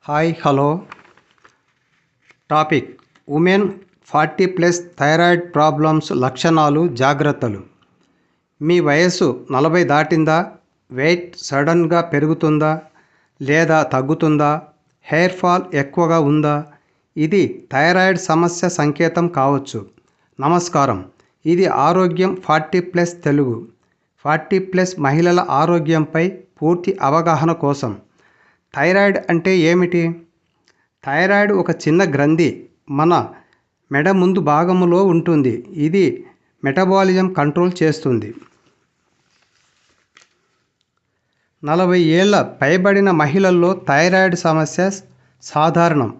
Hi hello topic women 40+ thyroid problems లక్షణాలు జాగ్రత్తలు. మీ వయస్సు 40 దాటిందా? వెయిట్ సడన్గా పెరుగుతుందా లేదా తగ్గుతుందా? హెయిర్ ఫాల్ ఎక్కువగా ఉందా? ఇది థైరాయిడ్ సమస్య సంకేతం కావచ్చు. నమస్కారం, ఇది ఆరోగ్యం 40+ తెలుగు. 40+ మహిళల ఆరోగ్యంపై పూర్తి అవగాహన కోసం. థైరాయిడ్ అంటే ఏమిటి? థైరాయిడ్ ఒక చిన్న గ్రంథి మన మెడ ముందు భాగంలో ఉంటుంది. ఇది మెటబాలిజం కంట్రోల్ చేస్తుంది. 40 ఏళ్ల పైబడిన మహిళల్లో థైరాయిడ్ సమస్య సాధారణం.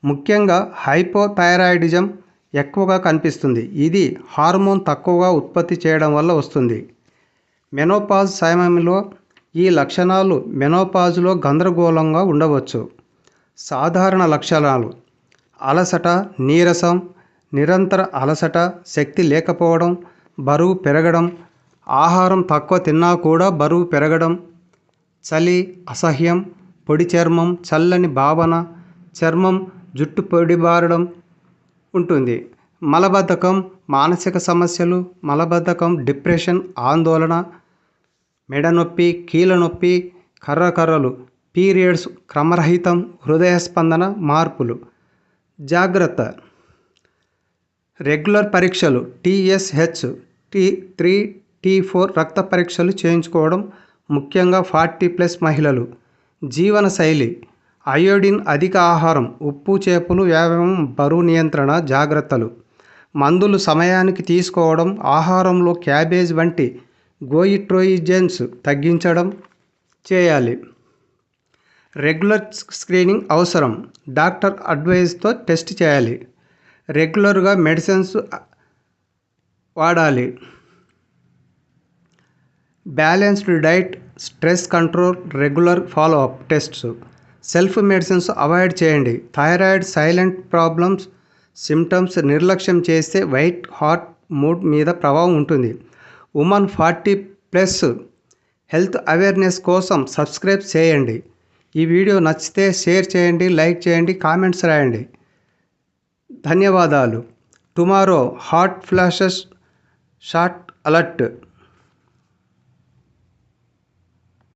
ముఖ్యంగా హైపోథైరాయిడిజం ఎక్కువగా కనిపిస్తుంది. ఇది హార్మోన్ తక్కువగా ఉత్పత్తి చేయడం వల్ల వస్తుంది. మెనోపాజ్ సమయంలో ఈ లక్షణాలు మెనోపాజ్లో గందరగోళంగా ఉండవచ్చు. సాధారణ లక్షణాలు: అలసట, నీరసం, నిరంతర అలసట, శక్తి లేకపోవడం, బరువు పెరగడం, ఆహారం తక్కువ తిన్నా కూడా బరువు పెరగడం, చలి, అసహ్యం, పొడి చర్మం, చల్లని భావన, చర్మం, జుట్టు పొడిబారడం ఉంటుంది. మలబద్ధకం, మానసిక సమస్యలు, మలబద్ధకం, డిప్రెషన్, ఆందోళన, మెడ నొప్పి, కీళ్ళ నొప్పి, కర్రలు, పీరియడ్స్ క్రమరహితం, హృదయ స్పందన మార్పులు. జాగ్రత్త: రెగ్యులర్ పరీక్షలు, TSH, T3, T4 రక్త పరీక్షలు చేయించుకోవడం, ముఖ్యంగా 40+ మహిళలు. జీవనశైలి: అయోడిన్ అధిక ఆహారం, ఉప్పు, చేపలు, వ్యాయామం, బరువు నియంత్రణ జాగ్రత్తలు. మందులు సమయానికి తీసుకోవడం, ఆహారంలో క్యాబేజ్ వంటి గోయిట్రోయిజెన్స్ తగ్గించడం చేయాలి. రెగ్యులర్ స్క్రీనింగ్ అవసరం. డాక్టర్ అడ్వైజ్తో టెస్ట్ చేయాలి. రెగ్యులర్గా మెడిసిన్స్ వాడాలి. Balanced diet, stress control, regular follow up tests. Self medicines avoid చేయండి. థైరాయిడ్ సైలెంట్ ప్రాబ్లమ్స్ సిమ్టమ్స్ నిర్లక్ష్యం చేస్తే వెయిట్, హార్ట్, మూడ్ మీద ప్రభావం ఉంటుంది. ఉమెన్ 40+ హెల్త్ అవేర్నెస్ కోసం సబ్స్క్రైబ్ చేయండి. ఈ వీడియో నచ్చితే షేర్ చేయండి, లైక్ చేయండి, కామెంట్స్ రాయండి. ధన్యవాదాలు. Tomorrow hot flashes short alert.